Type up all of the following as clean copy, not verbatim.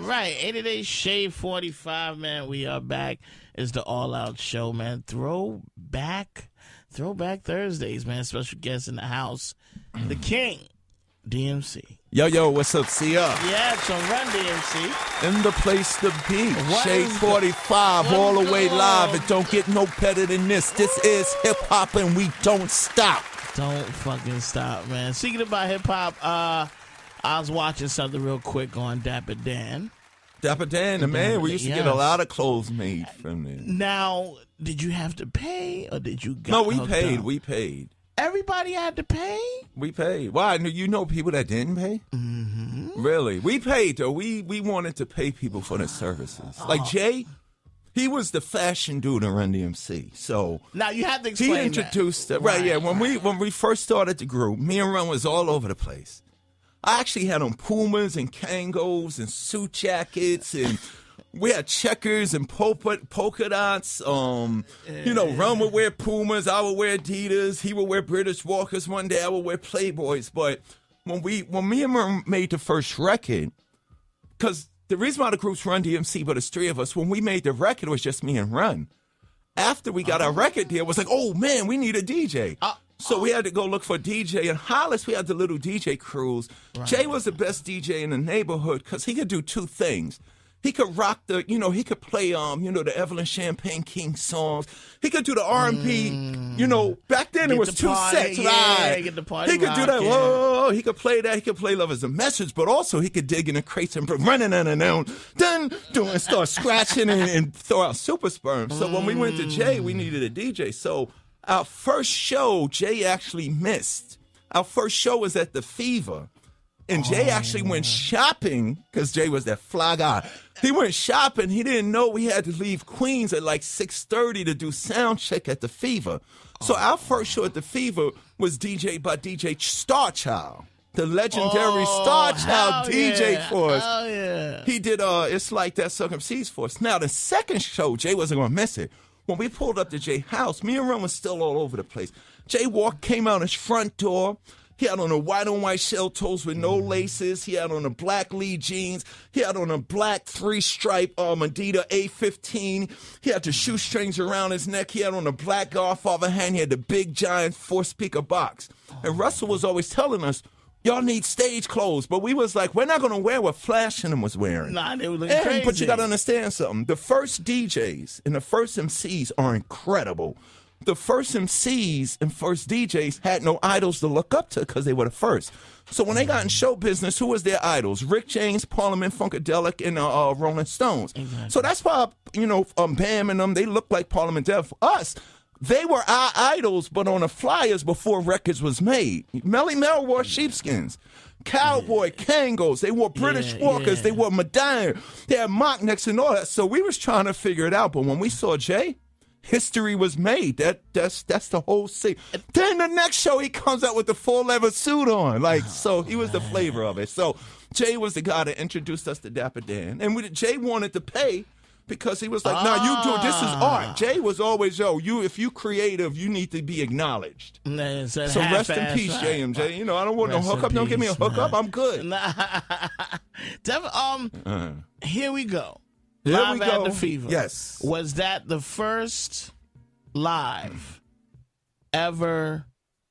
right. 80 Days Shade 45, man. We are back. It's the All Out Show, man. Throwback Thursdays, man. Special guest in the house, the King, DMC. Yo, what's up, Sear? Yeah, it's on Run-D.M.C. In the place to be. Shade 45, all the way live. It don't get no better than this. This is hip-hop, and we don't stop. Don't fucking stop, man. Speaking about hip-hop, I was watching something real quick on Dapper Dan. Dapper Dan, the man, we used to get a lot of clothes made from there. Now, did you have to pay, or did you No, we paid. Everybody had to pay? We paid. Why? You know people that didn't pay? Mm-hmm. Really? We paid, though. We wanted to pay people for their services. Like Jay, he was the fashion dude in Run-D.M.C. So now you have to explain. He introduced that. Right, yeah. When we first started the group, me and Run was all over the place. I actually had on Pumas and Kangos and suit jackets, and we had checkers and polka dots. Run would wear Pumas, I would wear Adidas, he would wear British Walkers. One day I would wear Playboys. But when me and Run made the first record, because the reason why the group's Run-D.M.C, but it's three of us, when we made the record, it was just me and Run. After we got our record deal, it was like, oh man, we need a DJ. So we had to go look for a DJ. In Hollis, we had the little DJ crews. Right. Jay was the best DJ in the neighborhood because he could do two things. He could rock he could play, the Evelyn Champagne King songs. He could do the R&B. Back then it was two sets, right? Get the party he could do that. Whoa, he could play that. He could play Love Is a Message, but also he could dig in the crates and running and start scratching and throw out super sperm. So when we went to Jay, we needed a DJ. So our first show, Jay actually missed. Our first show was at the Fever. And Jay actually went shopping, because Jay was that fly guy. He went shopping. He didn't know we had to leave Queens at like 6:30 to do sound check at the Fever. So our first show at the Fever was DJ by DJ Starchild, the legendary Starchild DJ for us. Oh, yeah. He did It's Like That Circumcised for us. Now, the second show, Jay wasn't going to miss it. When we pulled up to Jay's house, me and Run was still all over the place. Jay came out his front door. He had on a white-on-white shell toes with no laces. He had on a black Lee jeans. He had on a black three-stripe Adidas A15. He had the shoestrings around his neck. He had on a black Godfather hand. He had the big, giant four-speaker box. And Russell was always telling us, y'all need stage clothes. But we was like, we're not going to wear what Flash and them was wearing. Nah, they were looking crazy. But you got to understand something. The first DJs and the first MCs are incredible. The first MCs and first DJs had no idols to look up to because they were the first. So when they got in show business, who was their idols? Rick James, Parliament Funkadelic, and Rolling Stones. Exactly. So that's why, Bam and them, they look like Parliament. For us, they were our idols, but on the flyers before records was made. Melly Mel wore sheepskins. Cowboy, Kangos, they wore British Walkers, they wore Medina, they had mock necks and all that. So we was trying to figure it out, but when we saw Jay, history was made. That's the whole scene. Then the next show, he comes out with the full leather suit on. So he was the flavor of it. So Jay was the guy that introduced us to Dapper Dan. And Jay wanted to pay because he was like, you do this is art. Jay was always, if you creative, you need to be acknowledged. So rest in peace, JMJ. I don't want no hookup. Don't give me a hookup. I'm good. Here we go. Live at the Fever. Yes. Was that the first live ever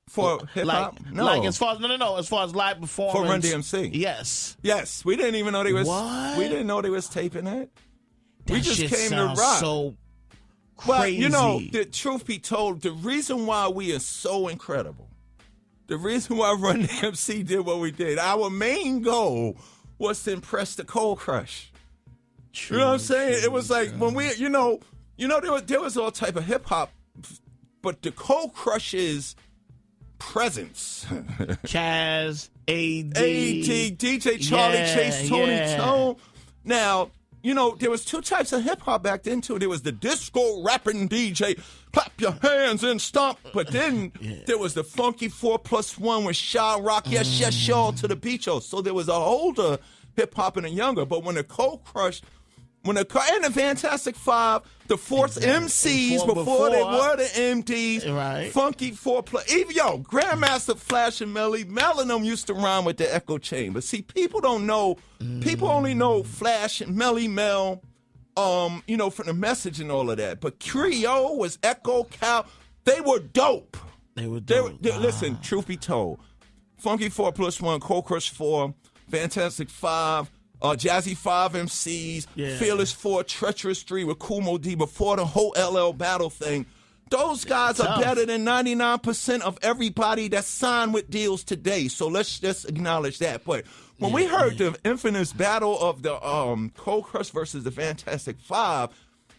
for hip hop? No. As far as live performance for Run-D.M.C. Yes. Yes. We didn't even know they was. What? We didn't know they was taping that. We just shit came to rock. So crazy. Well, the truth be told, the reason why we are so incredible, the reason why Run-D.M.C. did what we did, our main goal was to impress the Cold Crush. True, you know what I'm saying? It was like when we, there was all type of hip hop, but the Cold Crush's presence. Chaz, AD, DJ Charlie Chase, Tony Tone. Now, there was two types of hip hop back then too. There was the disco rapping DJ, clap your hands and stomp. But then there was the funky 4+1 with Shaw Rock, yes, Shaw to the beach. So there was a older hip hop and a younger. But when the Cold Crush and the Fantastic Five, the Force MCs before they were the MDs, right? Funky 4+. Even Grandmaster Flash and Melly, Mel and them used to rhyme with the Echo Chamber. See, people don't know. People only know Flash and Melly Mel, from the Message and all of that. But Creole was Echo Cow. They were dope. They were dope. Listen, truth be told, Funky 4+1, Cold Crush 4, Fantastic 5. Jazzy 5 MCs, Fearless 4, Treacherous 3 with Kumo D before the whole LL battle thing. Those guys are better than 99% of everybody that's signed with deals today. So let's just acknowledge that. But when we heard the infamous battle of the Cold Crush versus the Fantastic 5,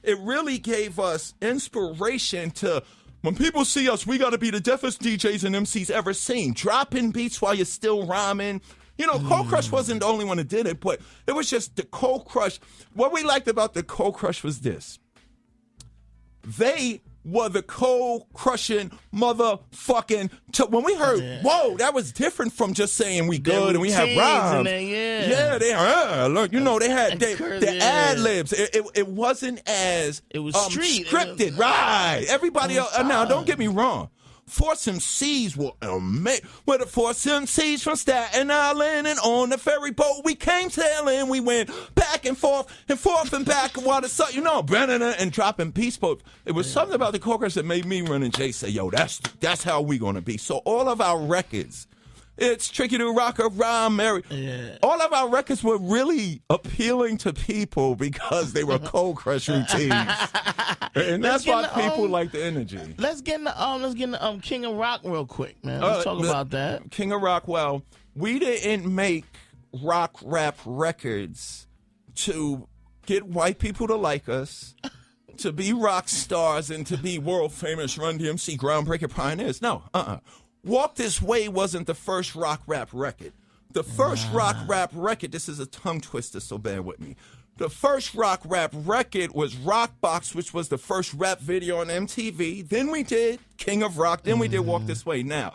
it really gave us inspiration to, when people see us, we got to be the deafest DJs and MCs ever seen. Dropping beats while you're still rhyming. Cold Crush wasn't the only one that did it, but it was just the Cold Crush. What we liked about the Cold Crush was this. They were the cold crushing motherfucking. When we heard, whoa, that was different from just saying we good and we have rhymes. They they had the ad libs. It wasn't as scripted, right? Everybody else. Now, don't get me wrong. Force MCs were amazing. With the Force MCs from Staten Island and on the ferry boat we came sailing. We went back and forth and back while the sun, and dropping beats. But it was something about the Cold Crush that made me run and Jay say, yo, that's how we gonna be. So all of our records, it's Tricky to Rock a Rhyme, Mary. Yeah. All of our records were really appealing to people because they were Cold Crush routines. And that's why people like the energy. Let's get into King of Rock real quick, man. Let's talk about that. King of Rock, well, we didn't make rock rap records to get white people to like us, to be rock stars, and to be world famous Run-D.M.C. groundbreaker pioneers. No, Walk This Way wasn't the first rock rap record. The first rock rap record, this is a tongue twister, so bear with me. The first rock rap record was Rock Box, which was the first rap video on MTV. Then we did King of Rock. Then we did Walk This Way. Now,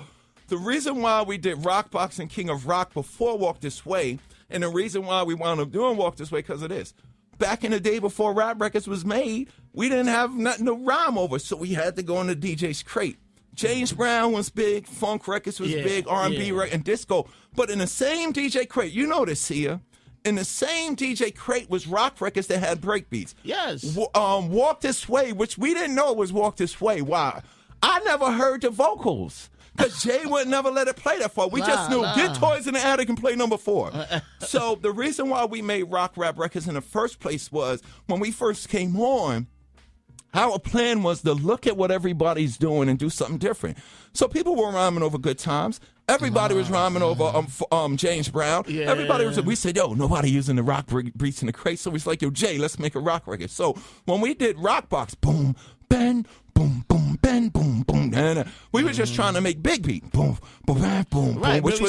the reason why we did Rock Box and King of Rock before Walk This Way, and the reason why we wound up doing Walk This Way, because of this. Back in the day before rap records was made, we didn't have nothing to rhyme over, so we had to go in the DJ's crate. James Brown was big, funk records was big, R&B and disco. But in the same DJ crate, you know this, Sear, in the same DJ crate was rock records that had breakbeats. Yes. Walk This Way, which we didn't know it was Walk This Way. Why? I never heard the vocals. Because Jay would never let it play that far. We just knew, get toys in the attic and play number 4. So the reason why we made rock rap records in the first place was when we first came on, our plan was to look at what everybody's doing and do something different. So people were rhyming over Good Times. Everybody was rhyming over James Brown. Yeah. We said, yo, nobody using the rock beats in the crate. So we was like, yo, Jay, let's make a rock record. So when we did Rock Box, boom, bang, boom, boom, bang, boom, boom, we were just trying to make big beat, boom, boom, bang, boom, boom, right, which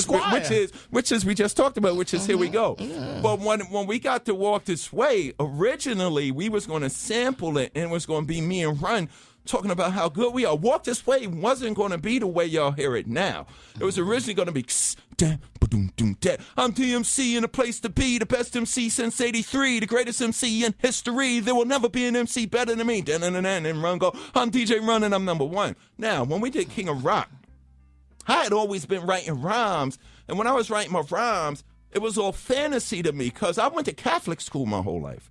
is we just talked about, which is Here We Go. Yeah. But when we got to Walk This Way, originally we was going to sample it, and it was going to be me and Run talking about how good we are. Walk This Way wasn't going to be the way y'all hear it now. It was originally going to be I'm DMC in a place to be, the best MC since 83, the greatest MC in history. There will never be an MC better than me. And Run go, I'm DJ Run and I'm number 1. Now, when we did King of Rock, I had always been writing rhymes, and when I was writing my rhymes, it was all fantasy to me because I went to Catholic school my whole life.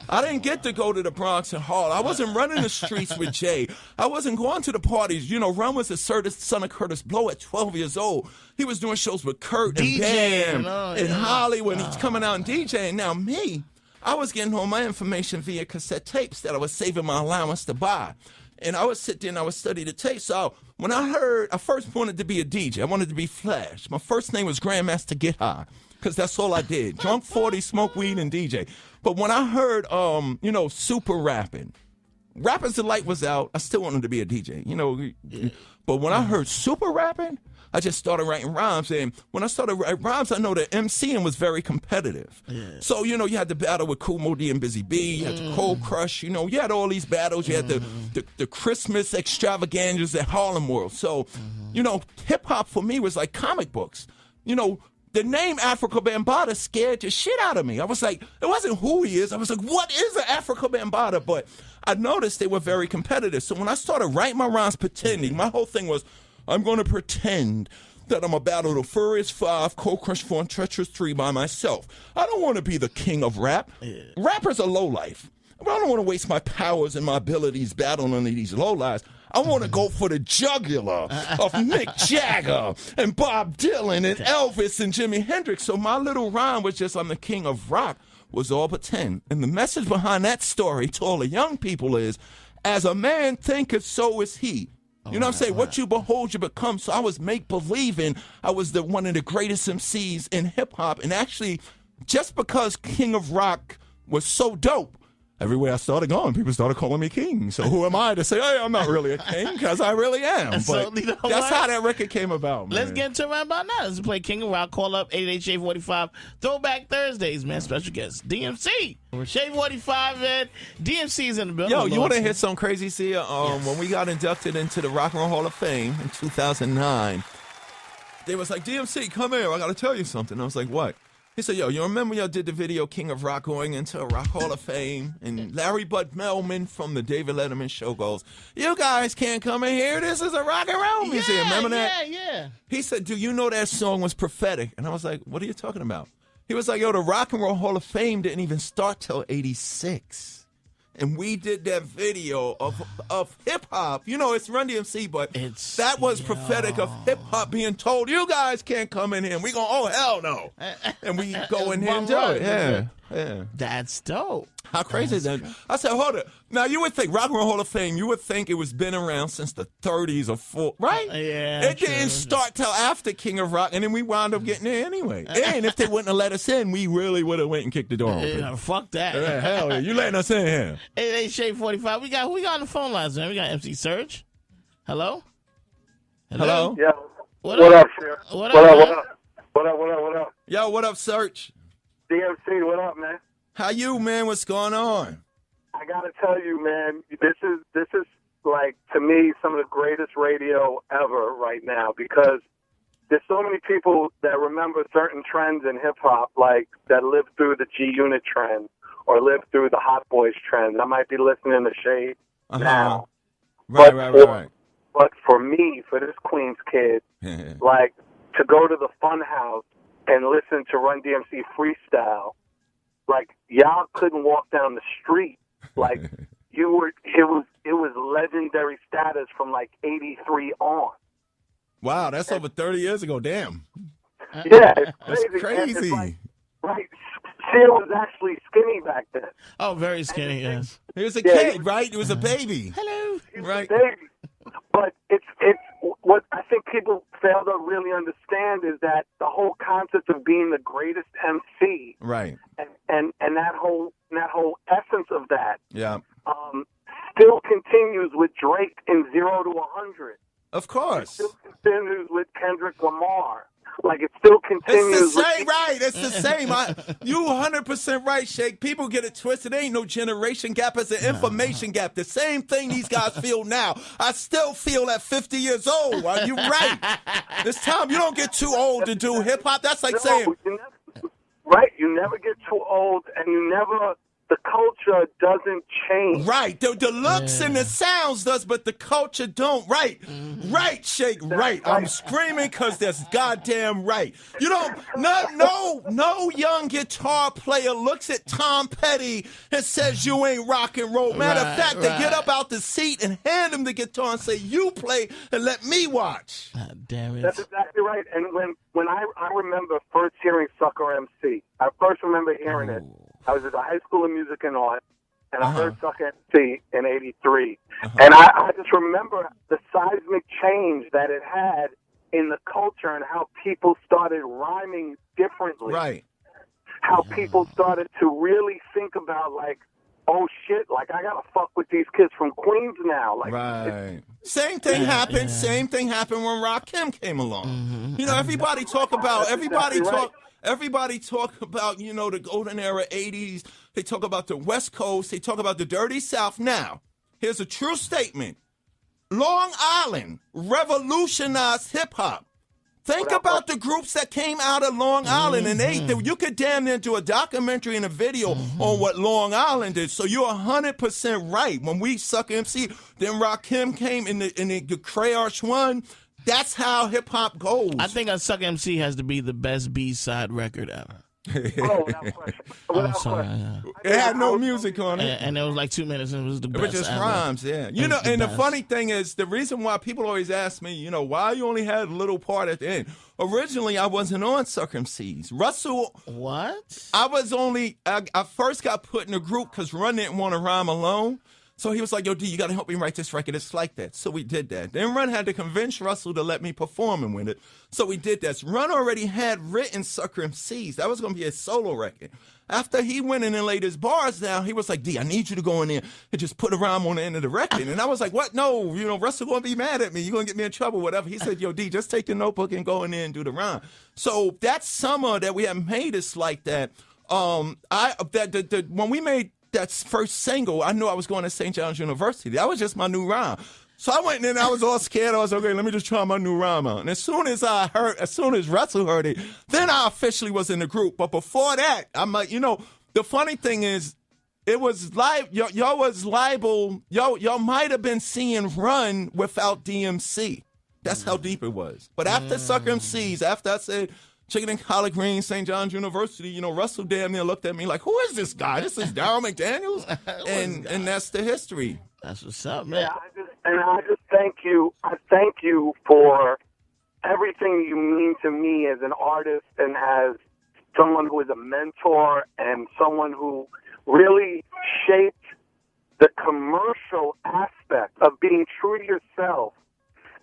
I didn't get to go to the Bronx and Harlem. I wasn't running the streets with Jay. I wasn't going to the parties. Run was the son of Curtis Blow at 12 years old. He was doing shows with Kurt and Bam and Hollywood. He's coming out and DJing. Now me, I was getting all my information via cassette tapes that I was saving my allowance to buy. And I would sit there and I would study the tapes. So when I first wanted to be a DJ. I wanted to be Flash. My first name was Grandmaster Get High because that's all I did. Drunk 40, smoke weed, and DJ. But when I heard, super rapping, Rappers Delight was out. I still wanted to be a DJ, But when I heard super rapping, I just started writing rhymes. And when I started writing rhymes, I know that MCing was very competitive. Yeah. So, you had the battle with Kumo D and Busy B. You had the Cold Crush. You had all these battles. You had the Christmas extravaganzas at Harlem World. So, hip-hop for me was like comic books. the name Africa Bambaataa scared the shit out of me. I was like, it wasn't who he is. I was like, what is an Africa Bambaataa? But I noticed they were very competitive. So when I started writing my rhymes pretending, my whole thing was, I'm going to pretend that I'm a battle the Furious 5, Cold Crush 4, and Treacherous 3 by myself. I don't want to be the king of rap. Rappers are lowlife. I don't want to waste my powers and my abilities battling under these lowlives. I want to go for the jugular of Mick Jagger and Bob Dylan and Elvis and Jimi Hendrix. So my little rhyme was just, I'm the king of rock, was all pretend. And the message behind that story to all the young people is, as a man thinketh, so is he. You know what I'm saying? What you behold, you become. So I was make-believing I was one of the greatest MCs in hip-hop. And actually, just because King of Rock was so dope, everywhere I started going, people started calling me king. So who am I to say, hey, I'm not really a king? Because I really am. So, but you know that's what? how that record came about, man. Let's get into it right about now. Let's play King of Rock. Call up 888-SHADE-45. Throwback Thursdays, man. Special guest, DMC. Shade 45, man. DMC's in the building. Yo, you want to hear something crazy, Sear? Yes. When we got inducted into the Rock and Roll Hall of Fame in 2009, they was like, DMC, come here. I got to tell you something. I was like, what? He said, yo, you remember y'all did the video King of Rock going into a Rock Hall of Fame? And Larry Bud Melman from the David Letterman show goes, you guys can't come in here. This is a rock and roll museum. Remember that? Yeah. He said, do you know that song was prophetic? And I was like, what are you talking about? He was like, yo, the Rock and Roll Hall of Fame didn't even start till 86. And we did that video of hip-hop. You know, it's Run-D.M.C., but that was prophetic of hip-hop being told, you guys can't come in here. And we go, oh, hell no. And we go in here and do it. Yeah. That's dope. How crazy is that? I said, hold it. Now, you would think Rock and Roll Hall of Fame, you would think it was been around since the 30s or 40s, right? Yeah. It didn't start till after King of Rock, and then we wound up getting there anyway. And if they wouldn't have let us in, we really would have went and kicked the door open. Yeah, fuck that. Yeah, hell yeah. You letting us in here. 888-SHADE-45. We got on the phone lines, man. We got MC Surge. Hello? Hello? Yeah. What up, Sear? What up? Yo, what up, Search? DMC, what up, man? How you, man? What's going on? I gotta tell you, man, this is like, to me, some of the greatest radio ever right now, because there's so many people that remember certain trends in hip hop, like that lived through the G Unit trend or lived through the Hot Boys trend. I might be listening to Shade now. Right. But for me, for this Queens kid, like, to go to the Fun House and listen to Run-D.M.C. freestyle, like, y'all couldn't walk down the street. Like, it was legendary status from like 83 on. Wow, that's over 30 years ago. Damn. Yeah, it's crazy. That's crazy. It's like, right. Sear was actually skinny back then. Oh, very skinny, yes. He was a kid, right? He was a baby. Hello. Right. Baby. But it's what I think people fail to really understand is that the whole concept of being the greatest MC, right, and that whole essence of that, still continues with Drake in 0 to 100. Of course, it still continues with Kendrick Lamar. Like, it still continues. It's the same, right? It's the same. You 100% right, Shake. People get it twisted. There ain't no generation gap. It's an information gap. The same thing these guys feel now. I still feel at 50 years old. Are you right? This time, you don't get too old to do hip hop. That's like saying, you never get too old, and the culture doesn't change. Right. The looks and the sounds does, but the culture don't. Right. Right, Shake. Right. I'm screaming because that's goddamn right. You don't, no young guitar player looks at Tom Petty and says you ain't rock and roll. Matter of fact, they get up out the seat and hand him the guitar and say, you play and let me watch. God damn it. That's exactly right. And when I remember first hearing Sucker MC, I first remember hearing it. I was at the High School of Music and Art, and I heard Sucker MC in 83. And I just remember the seismic change that it had in the culture and how people started rhyming differently. Right. How people started to really think about, like, oh, shit, like, I got to fuck with these kids from Queens now. Like, right. Same thing happened. Same thing happened when Rakim came along. You know, everybody talk about, you know, the golden era 80s. They talk about the West Coast. They talk about the dirty South. Now, here's a true statement. Long Island revolutionized hip-hop. Think Without about question. the groups that came out of Long Island, and you could damn near do a documentary and a video on what Long Island did. So you're 100% right. When we Sucker MC, then Rakim came in the Crayosh one. That's how hip hop goes. I think Sucker MC has to be the best B-side record ever. Oh, without question. I'm Without sorry. question. Yeah. It had no music on it. And it was like 2 minutes, and it was the It best. was just ever. rhymes, yeah. It You know, was the and the best. funny thing is, the reason why people always ask me, why you only had a little part at the end. Originally, I wasn't on Sucker MCs. Russell, What? I first got put in a group because Run didn't want to rhyme alone. So he was like, yo, D, you got to help me write this record. It's like that. So we did that. Then Run had to convince Russell to let me perform with it. So we did that. Run already had written Sucker MCs. That was going to be his solo record. After he went in and laid his bars down, he was like, D, I need you to go in there and just put a rhyme on the end of the record. And I was like, what? No, Russell going to be mad at me. You're going to get me in trouble, whatever. He said, yo, D, just take the notebook and go in there and do the rhyme. So that summer that we had made us like that, when we made that first single, I knew I was going to St. John's University. That was just my new rhyme. So I went in and I was all scared. I was okay, let me just try my new rhyme out. And as soon as Russell heard it, then I officially was in the group. But before that, I'm like, the funny thing is, it was like y'all was liable. Y'all might have been seeing Run without DMC. That's how deep it was. But after Sucker MCs, after I said Chicken and Collard Greens, St. John's University, Russell damn near looked at me like, who is this guy? This is Darryl McDaniels? and that's the history. That's what's up, man. Yeah, I just thank you. I thank you for everything you mean to me as an artist and as someone who is a mentor and someone who really shaped the commercial aspect of being true to yourself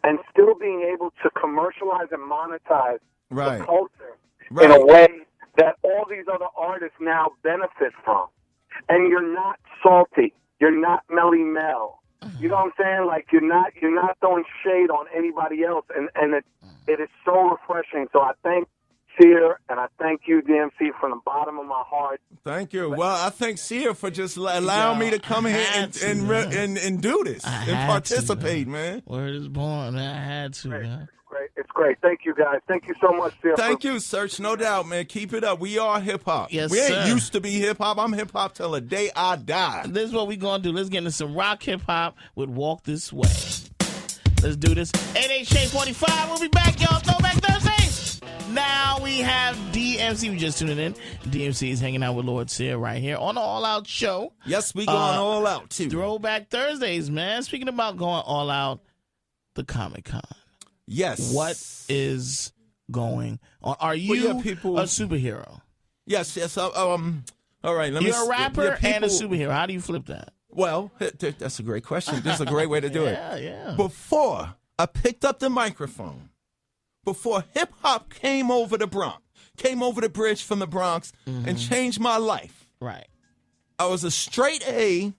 and still being able to commercialize and monetize Right. the culture Right. in a way that all these other artists now benefit from. And you're not salty. You're not Melly Mel. You know what I'm saying? Like you're not throwing shade on anybody else, and it is so refreshing. So I thank Sear and I thank you, DMC, from the bottom of my heart. Thank you. Well, I thank Sear for just allowing me to come here and do this and participate, man. Word is born, man. I had to, man. It's great. Thank you, guys. Thank you so much, Sear. Thank you, Search. No doubt, man. Keep it up. We are hip hop. Yes, we ain't sir. used to be hip hop. I'm hip hop till the day I die. This is what we gonna do. Let's get into some rock hip hop with Walk This Way. Let's do this. 88 Shade 45. We'll be back, y'all. Throwback Thursdays. Now we have DMC. We just tuned in. DMC is hanging out with Lord Sear right here on the All Out Show. Yes, we going all out too. Throwback Thursdays, man. Speaking about going all out, the Comic-Con. Yes. What is going on? Are you a superhero? Yes. All right. You're a rapper and a superhero. How do you flip that? Well, that's a great question. This is a great way to do it. Yeah. Before I picked up the microphone, before hip hop came over the Bronx, came over the bridge from the Bronx and changed my life. Right. I was a straight A,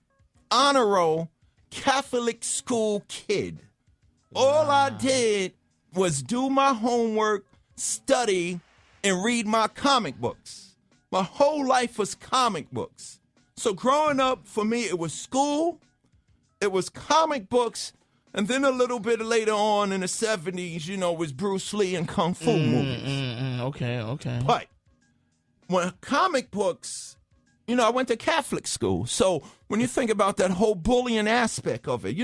honor roll, Catholic school kid. All I did was do my homework, study, and read my comic books. My whole life was comic books. So growing up, for me, it was school, it was comic books, and then a little bit later on in the 70s, was Bruce Lee and Kung Fu movies. Okay. But when comic books, I went to Catholic school. So when you think about that whole bullying aspect of it,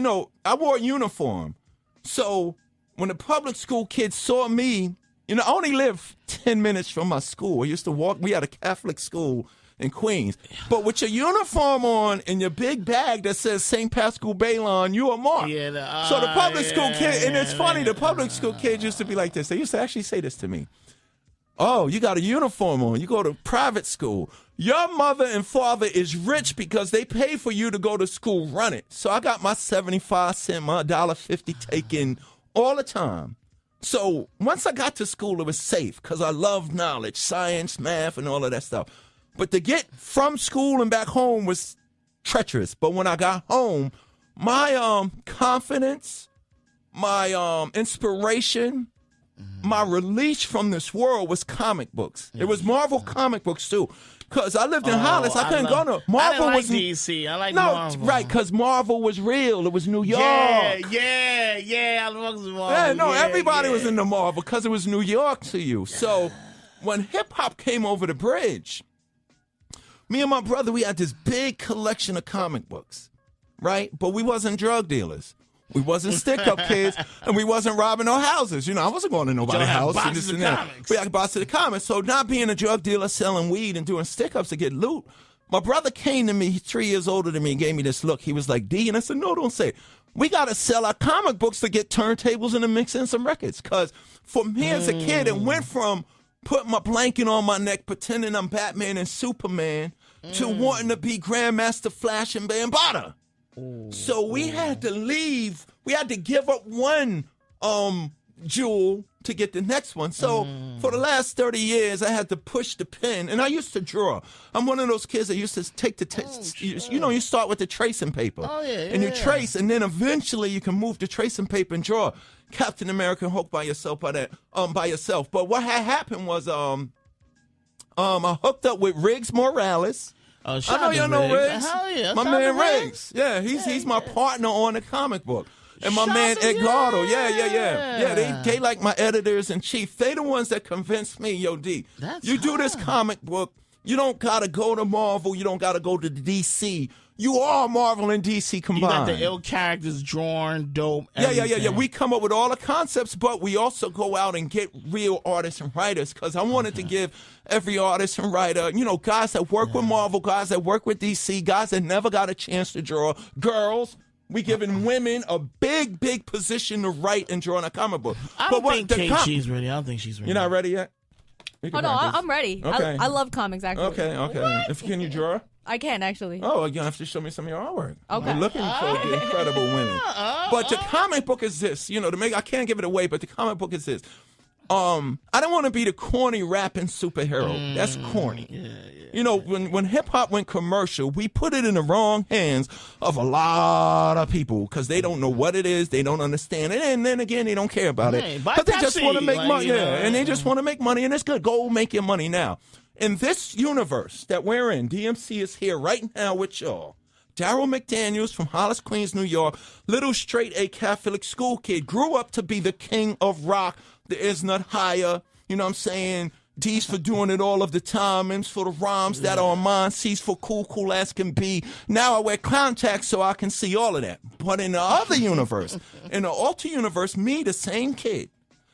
I wore a uniform. So when the public school kids saw me, I only lived 10 minutes from my school. I used to walk. We had a Catholic school in Queens. But with your uniform on and your big bag that says St. Pascal Baylon, you are marked. So the public school kid, and it's funny, the public school kids used to be like this. They used to actually say this to me. Oh, you got a uniform on. You go to private school. Your mother and father is rich because they pay for you to go to school, run it. So I got my 75-cent, my $1.50 taken all the time. So once I got to school, it was safe because I loved knowledge, science, math, and all of that stuff. But to get from school and back home was treacherous. But when I got home, my confidence, my inspiration, my release from this world was comic books. It was Marvel comic books too. Because I lived in Hollis. I couldn't go to Marvel. I was like DC. I like no, Marvel. right? Because Marvel was real. It was New York. Yeah. I love Marvel. Yeah, no, everybody was in the Marvel because it was New York to you. So when hip hop came over the bridge, me and my brother, we had this big collection of comic books, right? But we wasn't drug dealers. We wasn't stick-up kids, and we wasn't robbing no houses. You know, I wasn't going to nobody's house. Boxes of comics. We had boxes of the comics. So not being a drug dealer, selling weed, and doing stick-ups to get loot, my brother came to me, he's 3 years older than me, and gave me this look. He was like, D, and I said, no, don't say it. We got to sell our comic books to get turntables and to mix in some records. Because for me as a kid, it went from putting my blanket on my neck, pretending I'm Batman and Superman, to wanting to be Grandmaster Flash and Bambaataa. So we had to leave. We had to give up one jewel to get the next one. So for the last 30 years, I had to push the pen. And I used to draw. I'm one of those kids that used to take the, you start with the tracing paper. And you trace, and then eventually you can move the tracing paper and draw Captain America and Hulk by yourself. But what had happened was I hooked up with Riggs Morales. I know y'all know Riggs. Hell yeah. My man Riggs. Yeah, he's my partner on the comic book. And my man Edgardo. Yeah. They like my editors in chief. They the ones that convinced me, yo, D, you do this comic book, you don't got to go to Marvel, you don't got to go to DC. You are Marvel and DC combined. You got the ill characters drawn, dope. Yeah. We come up with all the concepts, but we also go out and get real artists and writers because I wanted to give every artist and writer, guys that work with Marvel, guys that work with DC, guys that never got a chance to draw, girls. We giving women a big position to write and draw in a comic book. I don't think she's ready. I don't think she's ready. You're not ready yet? Oh, no, I'm ready. Okay. I love comics, actually. Okay. Can you draw? I can, actually. Oh, you have to show me some of your artwork. Okay. I'm looking for the incredible women. But the comic book is this, I can't give it away, but the comic book is this. I don't want to be the corny rapping superhero. That's corny. When hip hop went commercial, we put it in the wrong hands of a lot of people because they don't know what it is, they don't understand it, and then again, they don't care about it. But they just want to make money. And they just want to make money, and it's good. Go make your money now. In this universe that we're in, DMC is here right now with y'all. Daryl McDaniels from Hollis, Queens, New York, little straight-A Catholic school kid, grew up to be the king of rock. There is not higher. You know what I'm saying? D's for doing it all of the time. M's for the rhymes that are mine. C's for cool as can be. Now I wear contacts so I can see all of that. But in the other universe, in the alter universe, me, the same kid,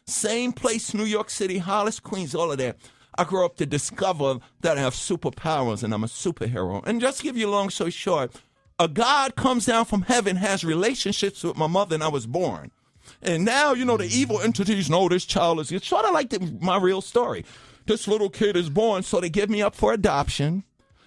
same place, New York City, Hollis, Queens, all of that. I grew up to discover that I have superpowers and I'm a superhero. And just to give you a long story short, a God comes down from heaven, has relationships with my mother, and I was born. And now, the evil entities know this child is. It's sort of like my real story. This little kid is born, so they give me up for adoption.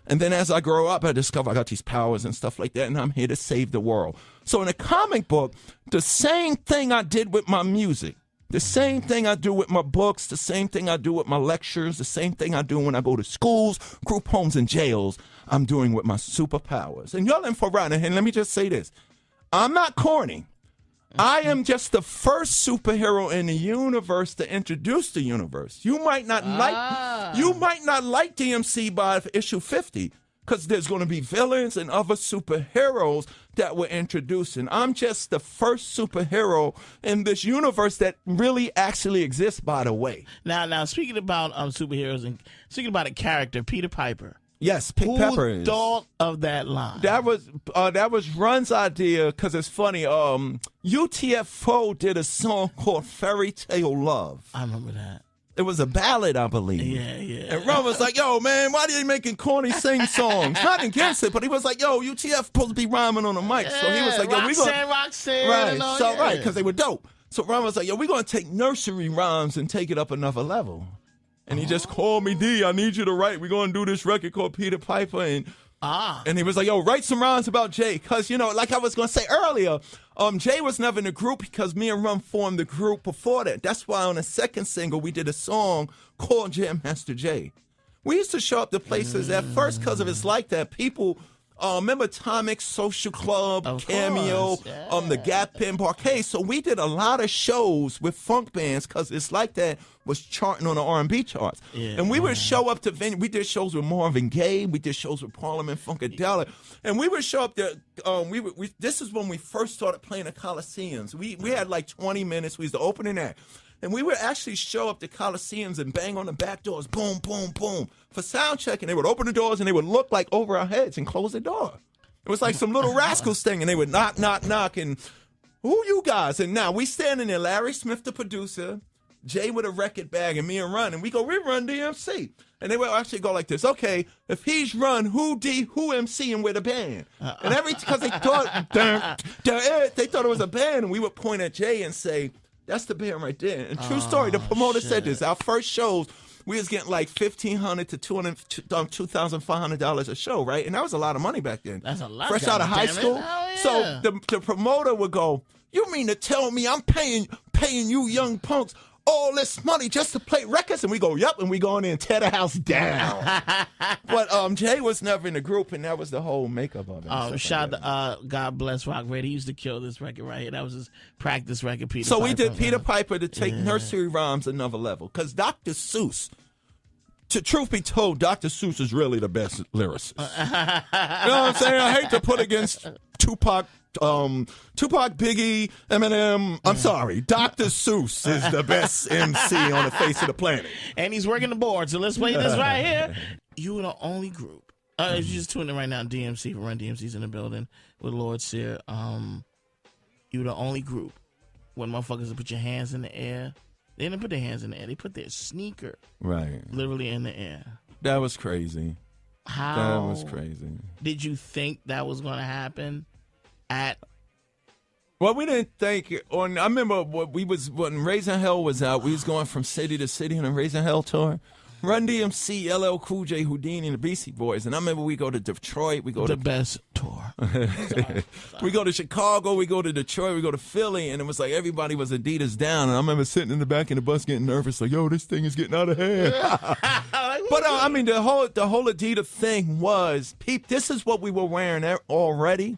And then as I grow up, I discover I got these powers and stuff like that, and I'm here to save the world. So in a comic book, the same thing I did with my music, the same thing I do with my books, the same thing I do with my lectures, the same thing I do when I go to schools, group homes, and jails, I'm doing with my superpowers. And y'all in for right. And let me just say this. I'm not corny. I am just the first superhero in the universe to introduce the universe. You might not like DMC by issue 50 because there's going to be villains and other superheroes that we're introducing. I'm just the first superhero in this universe that really actually exists, by the way. Now speaking about superheroes and speaking about a character, Peter Piper. Yes, Pepper is. Who thought of that line? That was Run's idea because it's funny. UTFO did a song called Fairy Tale Love. I remember that. It was a ballad, I believe. Yeah. And Run was like, yo, man, why are they making corny sing songs? Not against it, but he was like, yo, UTF supposed to be rhyming on the mic. So he was like, yo, Roxanne. Right, because they were dope. So Run was like, yo, we're going to take nursery rhymes and take it up another level. And he just called me, D, I need you to write. We're going to do this record called Peter Piper. And he was like, yo, write some rhymes about Jay. Because, like I was going to say earlier, Jay was never in the group because me and Rum formed the group before that. That's why on the second single, we did a song called Jam Master Jay. We used to show up to places at first because of it's like that. People Remember Atomic, Social Club, Of Cameo, course, yeah. the Gap Pen Parquet. So we did a lot of shows with funk bands because It's Like That was charting on the R&B charts. Yeah, and we would show up to venue. We did shows with Marvin Gaye. We did shows with Parliament Funkadelic. And we would show up there. This is when we first started playing the Coliseums. We had like 20 minutes. We was the opening act. And we would actually show up to Coliseums and bang on the back doors, boom, boom, boom, for sound check. And they would open the doors and they would look like over our heads and close the door. It was like some Little Rascals thing. And they would knock, knock, knock. And who you guys? And now we standing there, Larry Smith, the producer, Jay with a record bag, and me and Run. And we go, we Run-D.M.C. And they would actually go like this. Okay, if he's Run, who MC, and we're the band. And because they thought, they thought it was a band. And we would point at Jay and say, that's the band right there. And true story, the promoter said this. Our first shows, we was getting like $1,500 to $2,500 a show, right? And that was a lot of money back then. That's a lot. Fresh out of high school. Yeah. So the promoter would go, you mean to tell me I'm paying you young punks all this money just to play records? And we go, yep, and we go in there and tear the house down. But Jay was never in the group, and that was the whole makeup of it. Shout out to God Bless Rock Red. He used to kill this record right here. That was his practice record, Peter So Piper. we did Peter Piper to take nursery rhymes another level. Because Dr. Seuss, to truth be told, Dr. Seuss is really the best lyricist. You know what I'm saying? I hate to put against Tupac, Biggie, Eminem. I'm sorry. Dr. Seuss is the best MC on the face of the planet. And he's working the board, so let's play this right here. You were the only group. If you're just tuning in right now, DMC, for Run-D.M.C's in the building with Lord Sear. You were the only group when motherfuckers would put your hands in the air. They didn't put their hands in the air. They put their sneaker literally in the air. That was crazy. How That was crazy. did you think that was going to happen at... Well, we didn't think on. I remember when Raising Hell was out. We was going from city to city on a Raising Hell tour. Run-D.M.C, LL Cool J, Houdini, and the Beastie Boys. And I remember we go to Detroit. We go the to best tour. We go to Chicago. We go to Detroit. We go to Philly. And it was like everybody was Adidas down. And I remember sitting in the back of the bus getting nervous, like, yo, this thing is getting out of hand. But I mean, the whole Adidas thing was, this is what we were wearing already.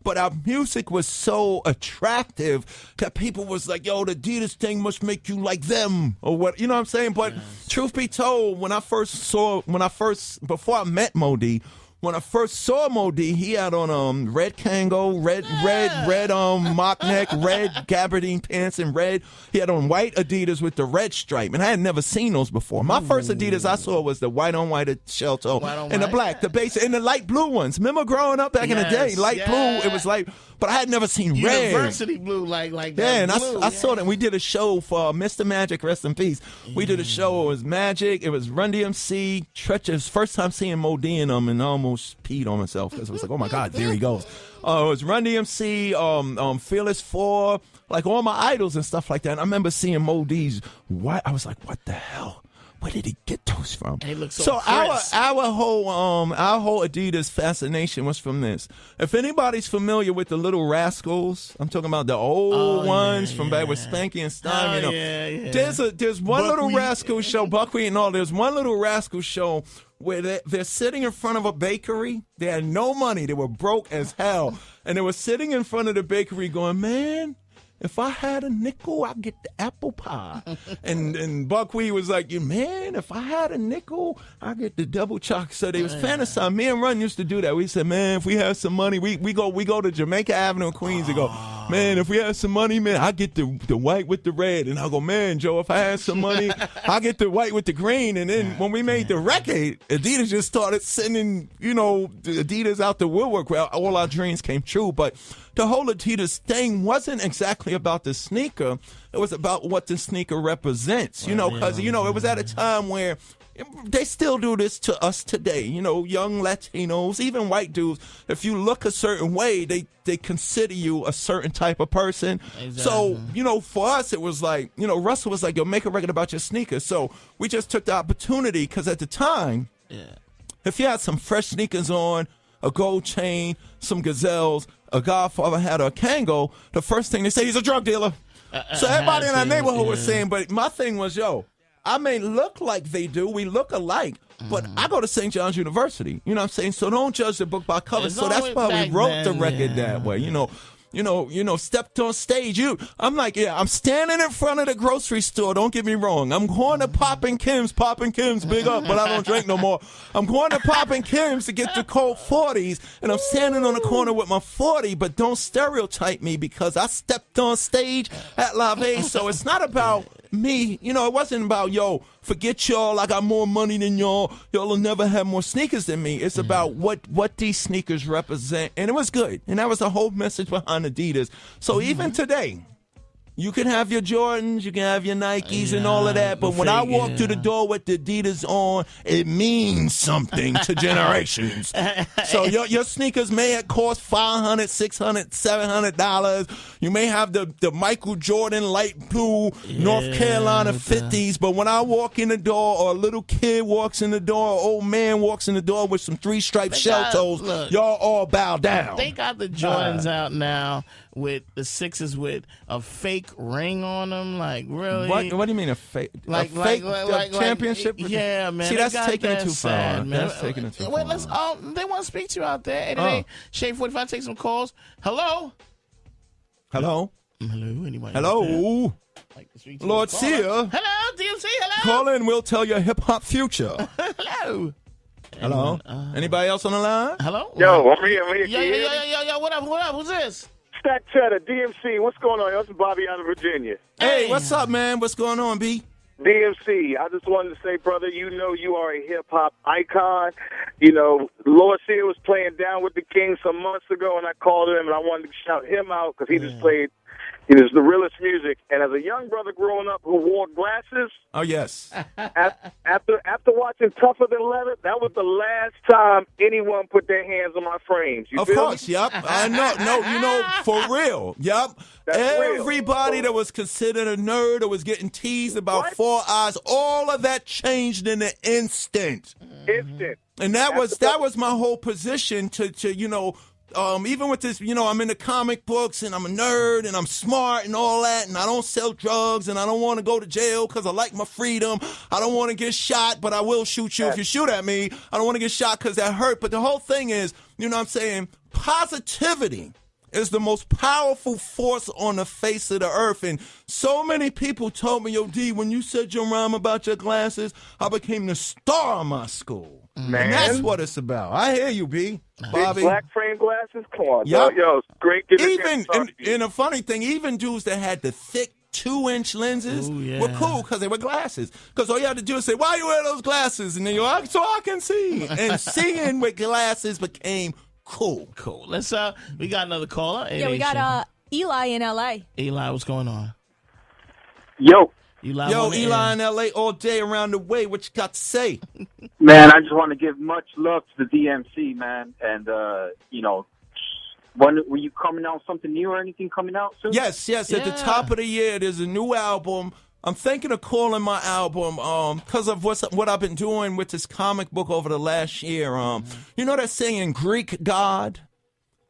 But our music was so attractive that people was like, yo, the Adidas thing must make you like them, or what, you know what I'm saying? But truth be told, before I met Modi, when I first saw Modi, he had on red Kango, red mock neck, red gabardine pants, and red. He had on white Adidas with the red stripe, and I had never seen those before. My first Adidas I saw was the white on white shell toe, and the black, the base, and the light blue ones. Remember growing up back in the day, light blue. It was like, but I had never seen red. University blue, like that. Yeah, and blue, I saw that. We did a show for Mr. Magic, rest in peace. We did a show. It was Magic. It was Run-D.M.C. Treacherous. First time seeing Modi in them, and I almost peed on myself because it was like, oh my God, there he goes. It was Run-D.M.C, Fearless 4, like all my idols and stuff like that. And I remember seeing Modi's white. I was like, what the hell? Where did he get those from? And he looked so crisp. our whole Adidas fascination was from this. If anybody's familiar with the Little Rascals, I'm talking about the old ones from back with Spanky and Stein. There's one Little Rascal show, Buckwheat and all. There's one Little Rascal show where they're sitting in front of a bakery. They had no money. They were broke as hell, and they were sitting in front of the bakery, going, "Man, if I had a nickel, I'd get the apple pie." and Buckwheat was like, man, if I had a nickel, I'd get the double chocolate. So they was fantasizing. Me and Run used to do that. We said, man, if we had some money, we go to Jamaica Avenue in Queens and go, man, if we had some money, man, I'd get the white with the red. And I'll go, man, Joe, if I had some money, I'll get the white with the green. And then when we made the record, Adidas just started sending, the Adidas out the woodwork where all our dreams came true. But the whole Adidas thing wasn't exactly about the sneaker. It was about what the sneaker represents, because, it was at a time where they still do this to us today, young Latinos, even white dudes. If you look a certain way, they consider you a certain type of person. Exactly. So, for us, it was like, Russell was like, yo, make a record about your sneakers. So we just took the opportunity because at the time, if you had some fresh sneakers on, a gold chain, some Gazelles, a Godfather hat, or a Kango, the first thing they say, he's a drug dealer. So everybody in our neighborhood was saying, but my thing was, yo, I may look like they do. We look alike. But I go to St. John's University. You know what I'm saying? So don't judge the book by cover. So that's why we wrote the record that way. You know, stepped on stage. I'm like, I'm standing in front of the grocery store. Don't get me wrong. I'm going to Poppin' Kim's, big up, but I don't drink no more. I'm going to Poppin' Kim's to get the cold 40s, and I'm standing on the corner with my 40, but don't stereotype me because I stepped on stage at La Vie. So it's not about me. You know, it wasn't about, forget y'all, I got more money than y'all. Y'all will never have more sneakers than me. It's about what these sneakers represent. And it was good. And that was the whole message behind Adidas. So even today, you can have your Jordans, you can have your Nikes and all of that. But when I walk through the door with the Adidas on, it means something to generations. So your sneakers may have cost $500, $600, $700. You may have the Michael Jordan light blue North Carolina 50s. But when I walk in the door, or a little kid walks in the door, or old man walks in the door with some 3-stripe shell toes, y'all all bow down. They got the Jordans out now with the 6s with a fake ring on them. Like, really? What do you mean a fake? Like championship? Yeah, man. See, that's taking it too far. Man. That's taking it too far. Wait, they want to speak to you out there. Anyway, Shade 45, take some calls. Hello? Hello? Anybody? Hello? Like to speak to Lord Sear. Hello, DMC, hello? Call in, we'll tell your hip-hop future. Hello? Hello? Anybody else on the line? Hello? Yo, I'm here. Yo, what up? Who's this? Stack Cheddar, DMC. What's going on? Yo, this is Bobby out of Virginia. Hey, what's up, man? What's going on, B? DMC, I just wanted to say, brother, you are a hip-hop icon. You know, Lord Sear was playing Down with the King some months ago, and I called him, and I wanted to shout him out because he just played, the realest music. And as a young brother growing up who wore glasses, oh, yes. After watching Tougher Than Leather, that was the last time anyone put their hands on my frames. You of feel course, me? yep. I know. No, for real. Yep. That's Everybody real. that was considered a nerd or was getting teased about 4 eyes, all of that changed in an instant. And that was my whole position to even with this, I'm in the comic books and I'm a nerd and I'm smart and all that, and I don't sell drugs and I don't want to go to jail because I like my freedom. I don't want to get shot, but I will shoot you if you shoot at me. I don't want to get shot because that hurt. But the whole thing is, positivity is the most powerful force on the face of the earth. And so many people told me, yo, D, when you said your rhyme about your glasses, I became the star of my school. Man. And that's what it's about. I hear you, B. Bobby. Big black frame glasses? Come on, Yep. yo, it's great. And a funny thing, even dudes that had the thick 2-inch lenses were cool because they were glasses. Because all you had to do is say, why you wear those glasses? And then you're like, so I can see. And seeing with glasses became cool. Let's we got another caller. Yeah, we got Eli in LA. Eli, what's going on? Yo, Eli in LA all day around the way. What you got to say? Man, I just want to give much love to the DMC, man. And, when were you coming out something new or anything coming out soon? Yes. At the top of the year, there's a new album. I'm thinking of calling my album because of what I've been doing with this comic book over the last year. You know that saying, Greek God?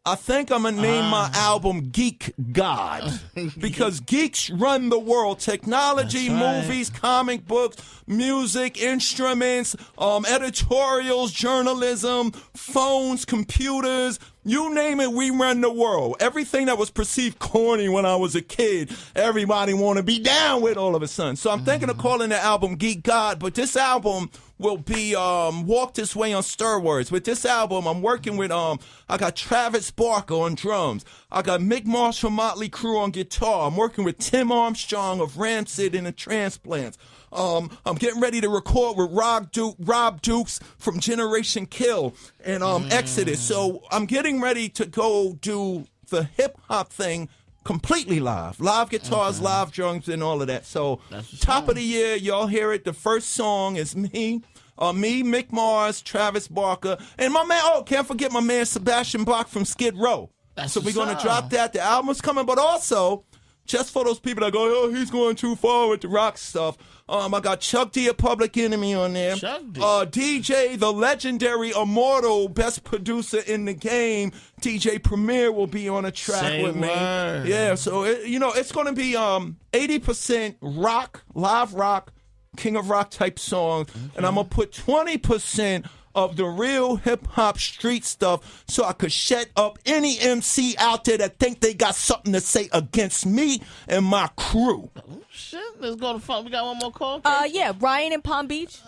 I think I'm going to name my album Geek God because geeks run the world. Technology, movies, comic books, music, instruments, editorials, journalism, phones, computers. You name it, we run the world. Everything that was perceived corny when I was a kid, everybody want to be down with all of a sudden. So I'm thinking of calling the album Geek God, but this album will be Walk This Way on steroids. With this album, I'm working with, I got Travis Barker on drums. I got Mick Marsh from Motley Crue on guitar. I'm working with Tim Armstrong of Rancid and the Transplants. I'm getting ready to record with Rob Dukes from Generation Kill and Exodus. So I'm getting ready to go do the hip-hop thing completely live. Live guitars, live drums, and all of that. So top of the year, y'all hear it. The first song is me, Mick Mars, Travis Barker, and my man, can't forget my man Sebastian Bach from Skid Row. So we're going to drop that. The album's coming, but also, just for those people that go, he's going too far with the rock stuff, I got Chuck D, a Public Enemy on there. Chuck D. DJ, the legendary, immortal, best producer in the game, DJ Premier will be on a track with me. Yeah, so it's going to be 80% rock, live rock, King of Rock type songs, and I'm gonna put 20% of the real hip hop street stuff, so I could shut up any MC out there that think they got something to say against me and my crew. Oh, shit. Let's go to phone. We got one more call. Yeah, Ryan in Palm Beach.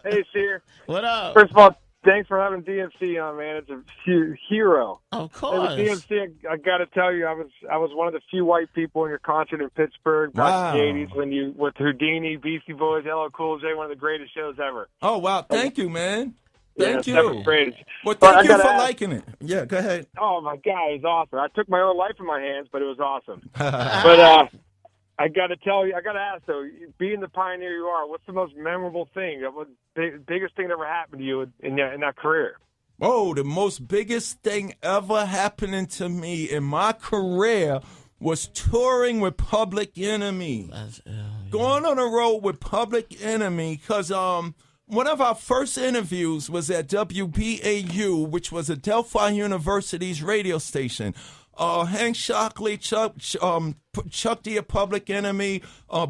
Hey, Sear. What up? First of all, thanks for having DMC on, man. It's a hero. Of Hey, course. with DMC, I got to tell you, I was one of the few white people in your concert in Pittsburgh back in the 80s when you with Houdini, Beastie Boys, LL Cool J, one of the greatest shows ever. Oh, wow. Thank you, man. Thank you. Well, Well, thank you for liking it. Yeah, go ahead. Oh, my God, it was awesome. I took my own life in my hands, but it was awesome. But I got to tell you, I got to ask, though, being the pioneer you are, what's the most memorable thing, biggest thing that ever happened to you in that career? Oh, the most biggest thing ever happening to me in my career was touring with Public Enemy. Going on the road with Public Enemy, because one of our first interviews was at WBAU, which was Adelphi University's radio station. Hank Shockley, Chuck D of Public Enemy,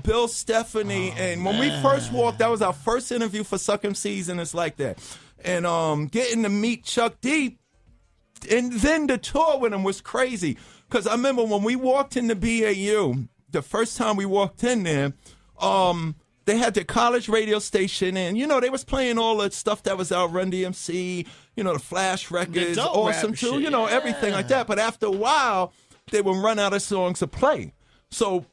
Bill Stephanie, and when we first walked, that was our first interview for Suck MCs, and it's like that. And getting to meet Chuck D, and then the tour with him was crazy. Because I remember when we walked into BAU, the first time we walked in there, they had their college radio station, and, they was playing all the stuff that was out, Run-D.M.C., the Flash records, awesome too, shit, everything like that. But after a while, they would run out of songs to play. So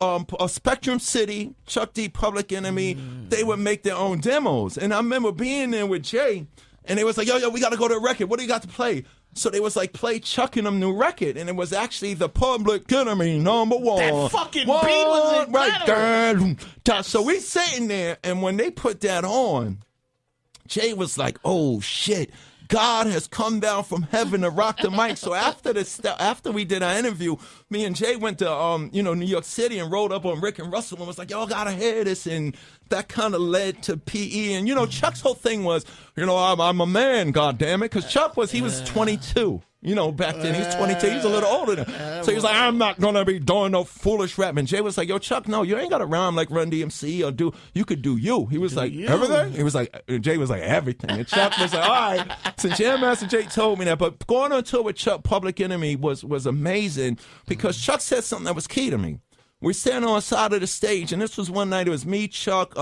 Spectrum City, Chuck D, Public Enemy, they would make their own demos. And I remember being there with Jay, and they was like, yo, we got to go to a record. What do you got to play? So they was like, play Chuck and them new record. And it was actually the Public Enemy #1. That fucking beat was right there. So we sitting there, and when they put that on, Jay was like, oh, shit. God has come down from heaven to rock the mic. So after we did our interview, me and Jay went to New York City and rode up on Rick and Russell and was like, y'all gotta hear this, and that kind of led to PE. And Chuck's whole thing was, I'm a man, goddammit, because Chuck was 22. Back then he's 22. He's a little older than him. So he was like, I'm not gonna be doing no foolish rap. And Jay was like, yo, Chuck, no, you ain't got to rhyme like Run-D.M.C. or you could do you. He was like, everything? He was like, Jay was like, everything. And Chuck was like, all right. So Jam Master Jay told me that. But going on tour with Chuck, Public Enemy was amazing, because Chuck said something that was key to me. We're standing on the side of the stage, and this was one night. It was me, Chuck,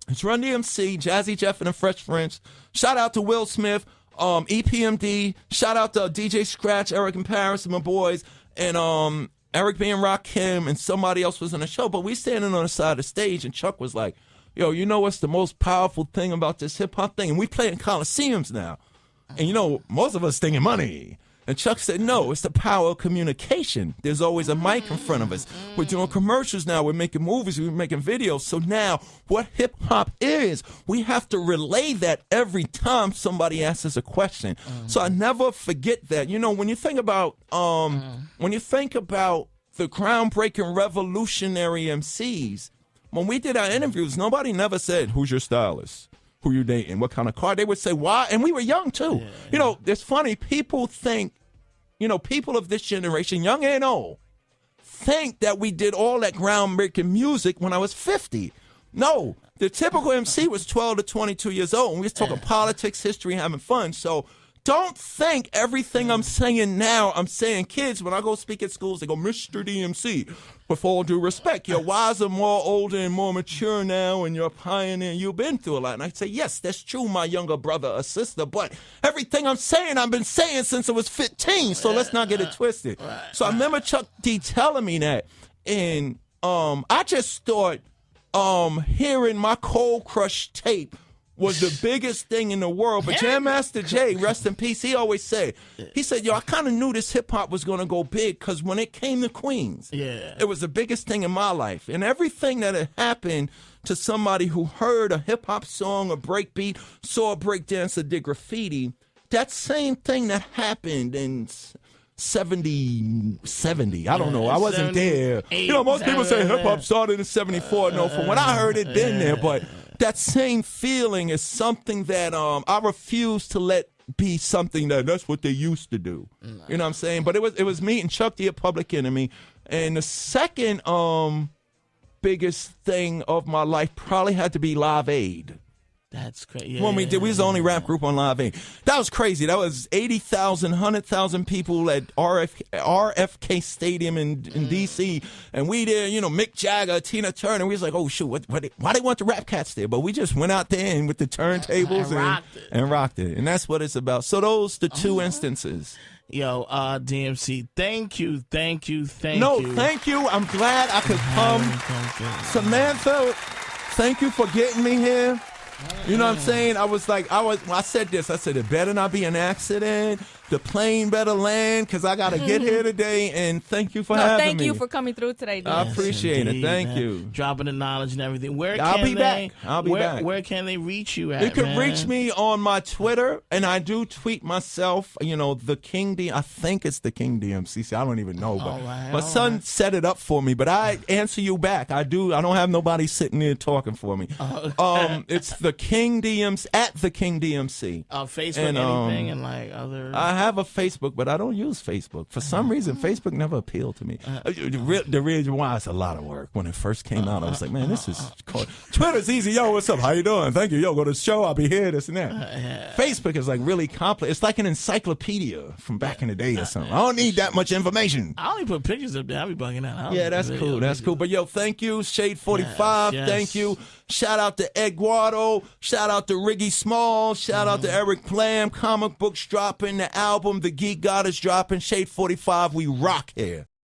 it's Run-D.M.C., Jazzy Jeff and the Fresh Prince. Shout out to Will Smith. EPMD, shout out to DJ Scratch, Eric and Paris, and my boys, and Eric being Rakim, and somebody else was on the show. But we standing on the side of the stage, and Chuck was like, yo, what's the most powerful thing about this hip-hop thing? And we play in Coliseums now. And most of us thinking money. And Chuck said, no, it's the power of communication. There's always a mic in front of us. We're doing commercials now. We're making movies. We're making videos. So now what hip-hop is, we have to relay that every time somebody asks us a question. So I never forget that. When you think about the groundbreaking revolutionary MCs, when we did our interviews, nobody never said, who's your stylist? Who you dating, what kind of car. They would say, why? And we were young, too. Yeah. It's funny. People think, people of this generation, young and old, think that we did all that groundbreaking music when I was 50. No, the typical MC was 12 to 22 years old, and we was talking politics, history, having fun. So don't think everything I'm saying now, I'm saying kids, when I go speak at schools, they go, Mr. DMC, with all due respect, you're wiser, more older, and more mature now, and you're a pioneer, you've been through a lot. And I say, yes, that's true, my younger brother or sister, but everything I'm saying, I've been saying since I was 15, so let's not get it twisted. So I remember Chuck D telling me that, and I just thought hearing my Cold Crush tape was the biggest thing in the world. But Jam Master Jay, rest in peace, he always said, yo, I kind of knew this hip-hop was going to go big, because when it came to Queens, it was the biggest thing in my life. And everything that had happened to somebody who heard a hip-hop song, a breakbeat, saw a breakdancer, did graffiti, that same thing that happened in 70, I don't know. I wasn't there. Most people say hip-hop started in 74. No, from when I heard it, been there. But that same feeling is something that I refuse to let be something that's what they used to do. You know what I'm saying? But it was me and Chuck D at Public Enemy. And the second biggest thing of my life probably had to be Live Aid. That's crazy. When we was the only rap group on Live Aid. That was crazy. That was 80,000, 100,000 people at RFK Stadium in D.C. And we there, Mick Jagger, Tina Turner. We was like, oh, shoot, why they want the rap cats there? But we just went out there and with the turntables and rocked it. And that's what it's about. So those the two instances. Yo, DMC, thank you. No, thank you. I'm glad I could come. Samantha, thank you for getting me here. You know what I'm saying? I said this. I said, it better not be an accident. The plane better land because I got to get here today. And thank you for having me. Thank you for coming through today, dude. I appreciate it. Thank you. Dropping the knowledge and everything. I'll be back. Where can they reach you at, You can reach me on my Twitter, and I do tweet myself, the King D. I think it's the King DMC. See, I don't even know. But my son set it up for me, but I answer you back. I do. I don't have nobody sitting there talking for me. It's the King DMC, at the King DMC. Facebook, and, anything, and other... I have a Facebook, but I don't use Facebook. For some reason, Facebook never appealed to me. The reason why it's a lot of work. When it first came out, I was like, man, this is cool. Twitter's easy. Yo, what's up? How you doing? Thank you. Yo, go to the show. I'll be here, this and that. Facebook is really complex. It's like an encyclopedia from back in the day or something. I don't need that much information. I only put pictures up there. I'll be bugging out. Yeah, that's cool. That's cool. But yo, thank you, Shade 45. Yes. Thank you. Shout out to Eduardo. Shout out to Riggy Small. Shout out to Eric Plam. Comic books dropping. The album The Geek God is dropping. Shade 45. We rock here.